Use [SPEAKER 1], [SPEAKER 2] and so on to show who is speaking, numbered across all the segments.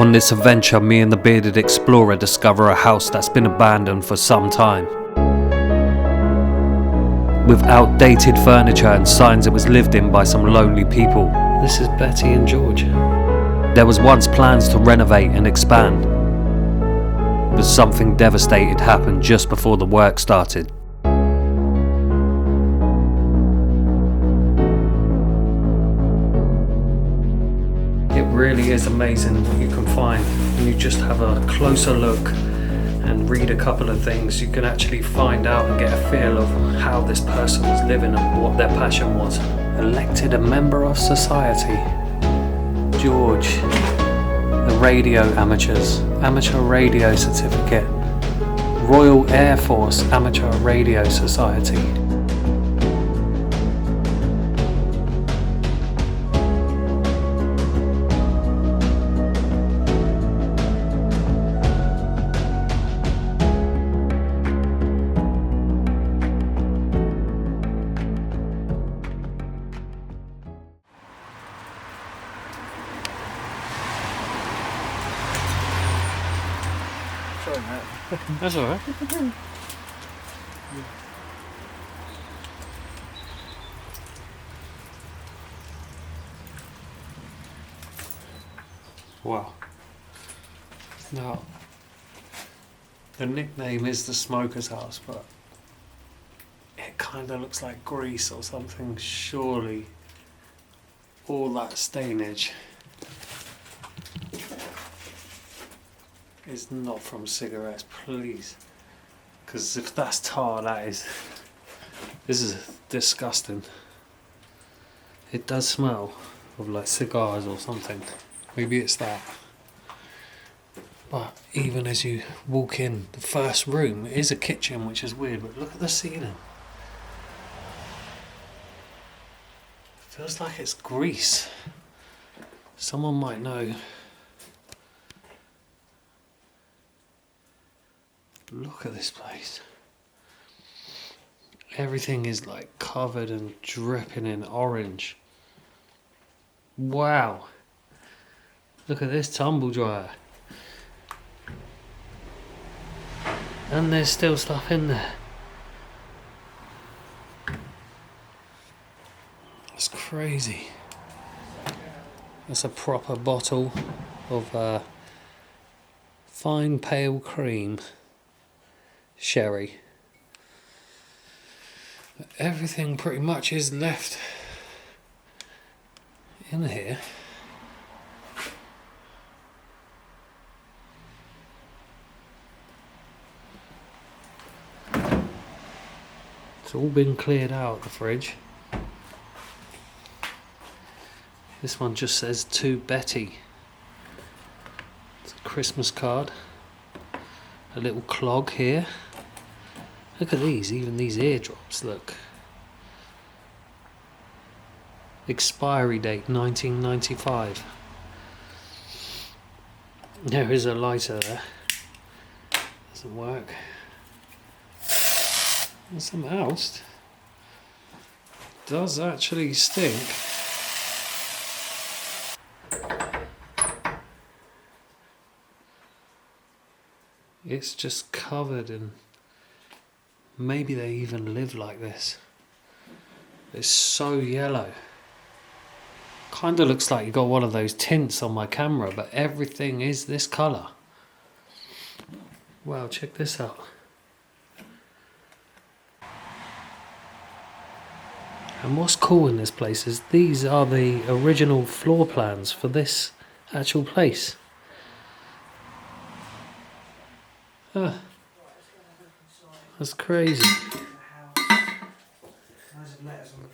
[SPEAKER 1] On this adventure, me and the bearded explorer discover a house that's been abandoned for some time. With outdated furniture and signs it was lived in by some lonely people. This is Betty and George. There was once plans to renovate and expand, but something devastating happened just before the work started. It really is amazing what you can find when you just have a closer look and read a couple of things. You can actually find out and get a feel of how this person was living and what their passion was. Elected a member of society. George. The radio amateurs. Amateur radio certificate. Royal Air Force Amateur Radio Society. That's alright. Wow. Now, the nickname is the smoker's house, but it kind of looks like grease or something. Surely all that stainage is not from cigarettes, please. Because if that's tar, this is disgusting. It does smell of like cigars or something. Maybe it's that. But even as you walk in, the first room is a kitchen, which is weird, but look at the ceiling. Feels like it's grease. Someone might know. Look at this place. Everything is like covered and dripping in orange. Wow. Look at this tumble dryer. And there's still stuff in there. That's crazy. That's a proper bottle of fine pale cream sherry. Everything pretty much is left in here. It's all been cleared out, the fridge. This one just says to Betty. It's a Christmas card. A little clog here. Look at these, even these eardrops, look. Expiry date 1995. There is a lighter there. Doesn't work. And some else does actually stink. It's just covered in. Maybe they even live like this. It's so yellow. Kind of looks like you got one of those tints on my camera, but everything is this colour. Wow, check this out. And what's cool in this place is these are the original floor plans for this actual place. That's crazy.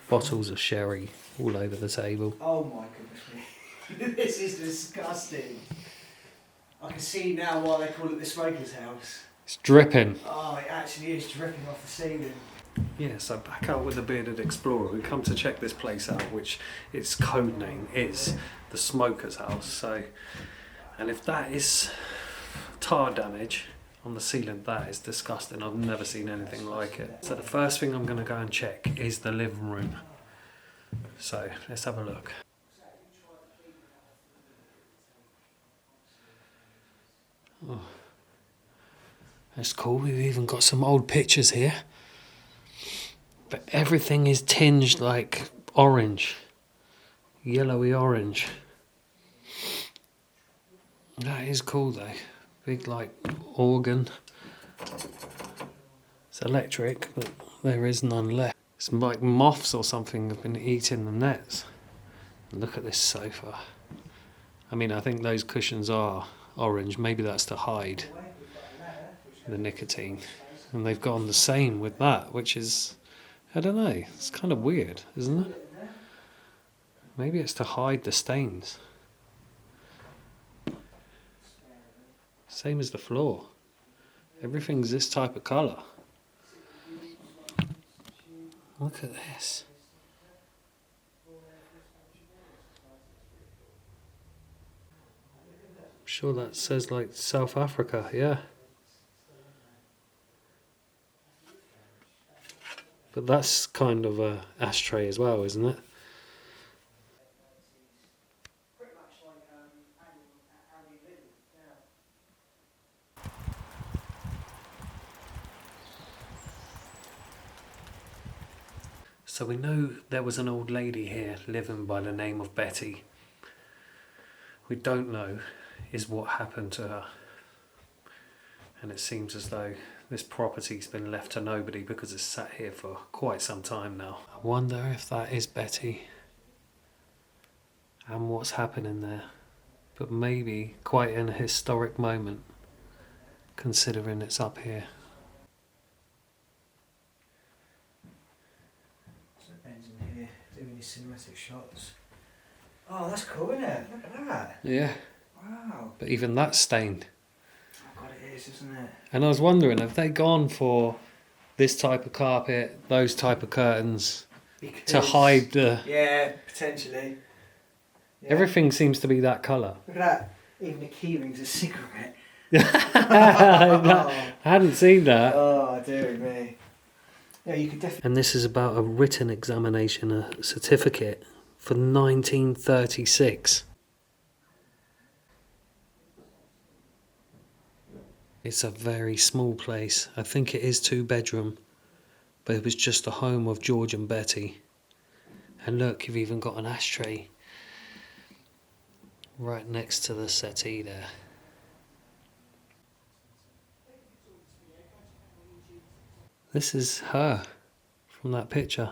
[SPEAKER 1] Bottles of sherry all over the table.
[SPEAKER 2] Oh my goodness me. This is disgusting. I can see now why they call it the smoker's house.
[SPEAKER 1] It's dripping.
[SPEAKER 2] Oh, it actually is dripping off the ceiling.
[SPEAKER 1] Yeah, so back out with the bearded explorer. We come to check this place out, which its code name is the smoker's house. So, and if that is tar damage on the ceiling, that is disgusting. I've never seen anything like it. So the first thing I'm going to go and check is the living room. So let's have a look. Oh, that's cool. We've even got some old pictures here. But everything is tinged like orange. Yellowy orange. That is cool though. Big like organ. It's electric, but there is none left. It's like moths or something have been eating the nets. Look at this sofa. I mean, I think those cushions are orange. Maybe that's to hide the nicotine. And they've gone the same with that, which is, I don't know, it's kind of weird, isn't it? Maybe it's to hide the stains. Same as the floor. Everything's this type of colour. Look at this. I'm sure that says like South Africa, yeah. But that's kind of a ashtray as well, isn't it? So we know there was an old lady here living by the name of Betty. We don't know is what happened to her. And it seems as though this property's been left to nobody because it's sat here for quite some time now. I wonder if that is Betty and what's happening there. But maybe quite an historic moment considering it's up here.
[SPEAKER 2] Doing these cinematic shots. Oh, that's cool, isn't it? Look at that.
[SPEAKER 1] Yeah.
[SPEAKER 2] Wow.
[SPEAKER 1] But even that's stained.
[SPEAKER 2] Oh God, it is, isn't it?
[SPEAKER 1] And I was wondering, have they gone for this type of carpet, those type of curtains, to hide the...
[SPEAKER 2] Yeah, potentially. Yeah.
[SPEAKER 1] Everything seems to be that colour.
[SPEAKER 2] Look at that. Even the keyring's a cigarette.
[SPEAKER 1] I hadn't seen that.
[SPEAKER 2] Oh, dear me. Yeah, you could definitely...
[SPEAKER 1] And this is about a written examination, a certificate for 1936. It's a very small place. I think it is 2-bedroom, but it was just a home of George and Betty. And look, you've even got an ashtray right next to the settee there. This is her from that picture.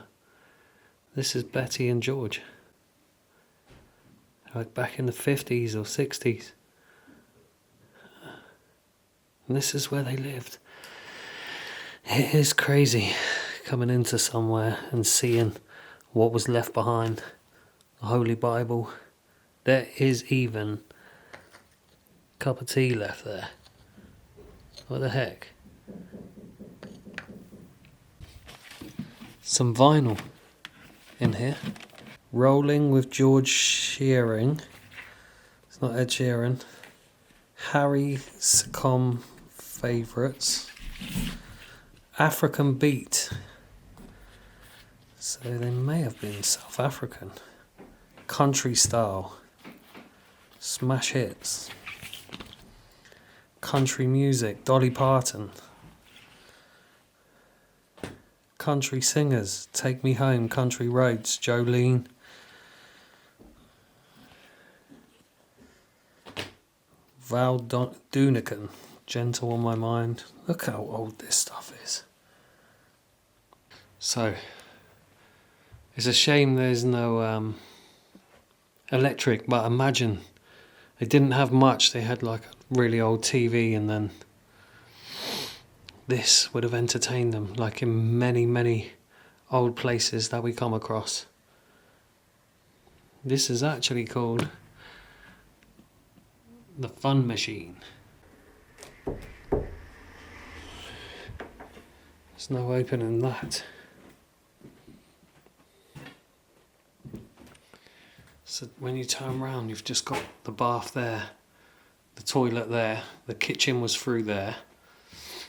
[SPEAKER 1] This is Betty and George. Like back in the 50s or 60s. And this is where they lived. It is crazy coming into somewhere and seeing what was left behind. The Holy Bible. There is even a cup of tea left there. What the heck? Some vinyl in here. Rolling with George Shearing. It's not Ed Sheeran. Harry Secom Favourites. African Beat. So they may have been South African. Country Style. Smash Hits. Country Music. Dolly Parton. Country Singers, Take Me Home, Country Roads, Jolene. Val Doonican, Gentle on My Mind. Look how old this stuff is. So, it's a shame there's no electric, but imagine they didn't have much. They had like a really old TV and then this would have entertained them, like in many, many old places that we come across. This is actually called the Fun Machine. There's no opening that. So when you turn around, you've just got the bath there, the toilet there, the kitchen was through there.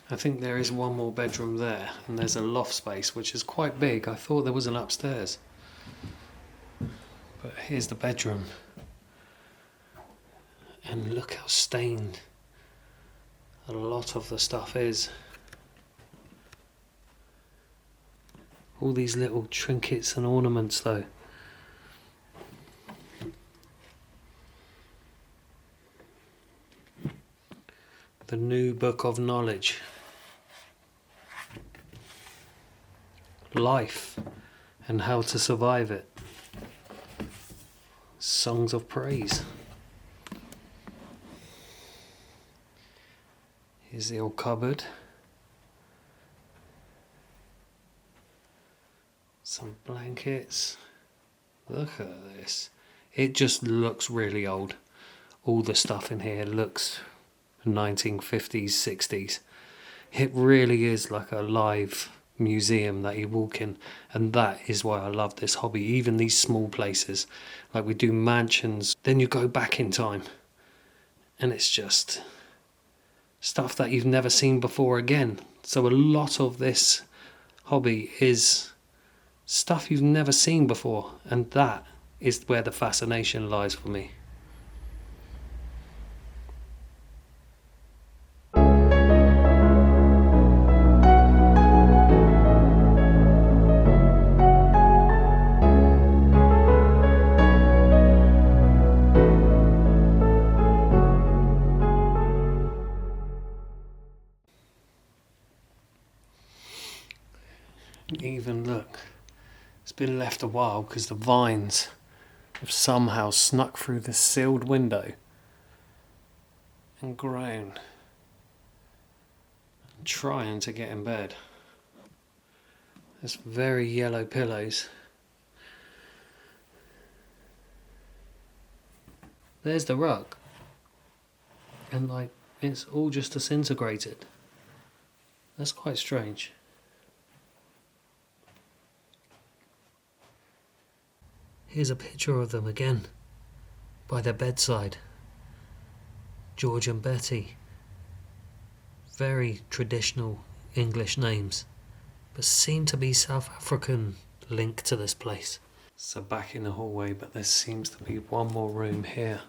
[SPEAKER 1] I think there is one more bedroom there, and there's a loft space which is quite big. I thought there was an upstairs. But here's the bedroom. And look how stained A lot of the stuff is. All these little trinkets and ornaments though. The New Book of Knowledge. Life and how to survive it. Songs of praise. Here's the old cupboard. Some blankets. Look at this. It just looks really old. All the stuff in here looks 1950s, 60s. It really is like a live museum that you walk in, and that is why I love this hobby. Even these small places, like we do mansions, then you go back in time and it's just stuff that you've never seen before again. So a lot of this hobby is stuff you've never seen before, and that is where the fascination lies for me. Even look, it's been left a while because the vines have somehow snuck through the sealed window and grown, trying to get in bed. There's very yellow pillows. There's the rug, and like it's all just disintegrated. That's quite strange. Here's a picture of them again, by their bedside. George and Betty. Very traditional English names, but seem to be South African link to this place. So back in the hallway, but there seems to be one more room here.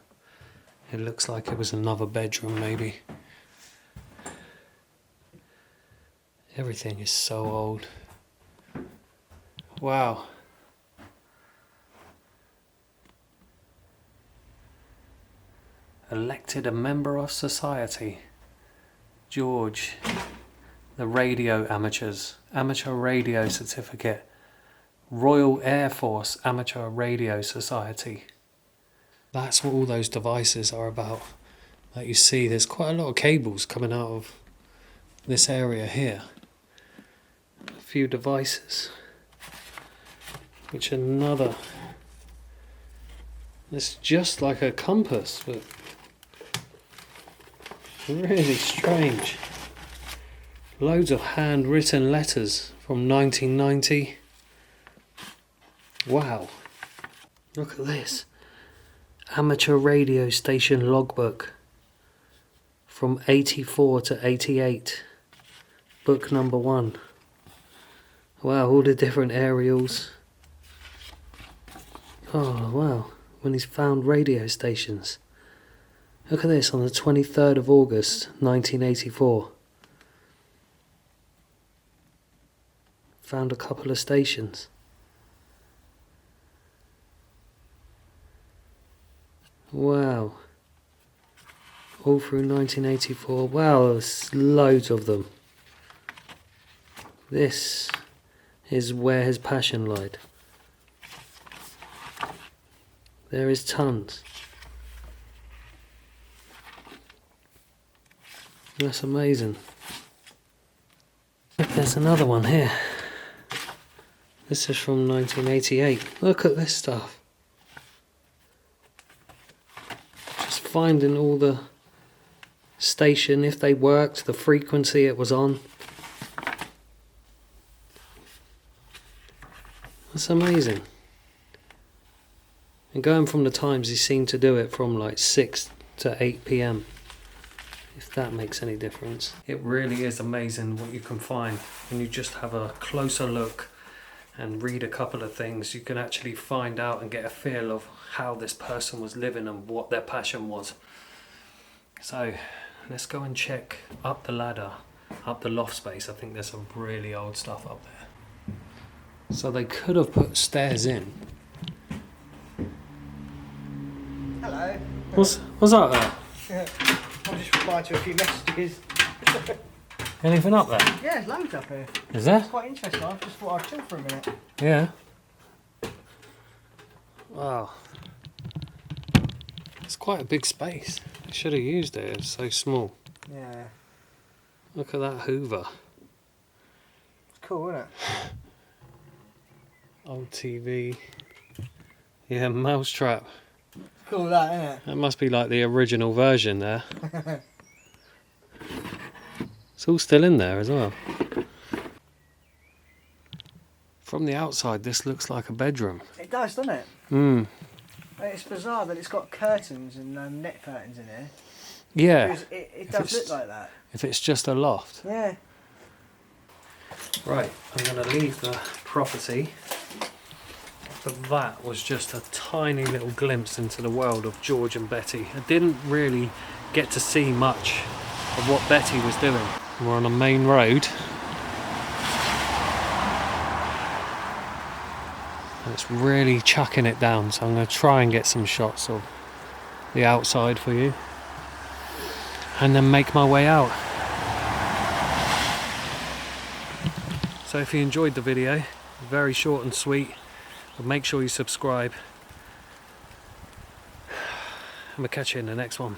[SPEAKER 1] It looks like it was another bedroom maybe. Everything is so old. Wow. Elected a member of society. George. The radio amateurs. Amateur radio certificate. Royal Air Force Amateur Radio Society. That's what all those devices are about. Like you see, there's quite a lot of cables coming out of this area here. A few devices. Which another... It's just like a compass, but really strange. Loads of handwritten letters from 1990. Wow. Look at this. Amateur radio station logbook. From 84 to 88. Book number 1. Wow, all the different aerials. Oh, wow. When he's found radio stations. Look at this, on the 23rd of August 1984. Found a couple of stations. Wow. All through 1984. Wow, there's loads of them. This is where his passion lied. There is tons. That's amazing. Look, there's another one here. This is from 1988. Look at this stuff. Just finding all the station, if they worked, the frequency it was on. That's amazing. And going from the times, he seemed to do it from like 6 to 8 p.m. If that makes any difference. It really is amazing what you can find when you just have a closer look and read a couple of things. You can actually find out and get a feel of how this person was living and what their passion was. So let's go and check up the ladder, up the loft space. I think there's some really old stuff up there. So they could have put stairs in.
[SPEAKER 2] Hello.
[SPEAKER 1] What's up there?
[SPEAKER 2] I'm just replying to a few messages.
[SPEAKER 1] Anything up there?
[SPEAKER 2] Yeah, there's loads up here.
[SPEAKER 1] Is there?
[SPEAKER 2] It's quite interesting. I just thought I'd chill for a minute.
[SPEAKER 1] Yeah. Wow. It's quite a big space. I should have used it. It's so small.
[SPEAKER 2] Yeah.
[SPEAKER 1] Look at that Hoover.
[SPEAKER 2] It's cool, isn't it?
[SPEAKER 1] Old TV. Yeah, mousetrap.
[SPEAKER 2] Cool that, isn't it?
[SPEAKER 1] That must be like the original version there. It's all still in there as well. From the outside, this looks like a bedroom.
[SPEAKER 2] It does, doesn't it?
[SPEAKER 1] Hmm.
[SPEAKER 2] It's bizarre that it's got curtains and net curtains in here.
[SPEAKER 1] Yeah.
[SPEAKER 2] Because it does look like that.
[SPEAKER 1] If it's just a loft.
[SPEAKER 2] Yeah.
[SPEAKER 1] Right, I'm going to leave the property. But that was just a tiny little glimpse into the world of George and Betty. I didn't really get to see much of what Betty was doing. We're on a main road. And it's really chucking it down, so I'm going to try and get some shots of the outside for you. And then make my way out. So if you enjoyed the video, very short and sweet, but make sure you subscribe. And we'll catch you in the next one.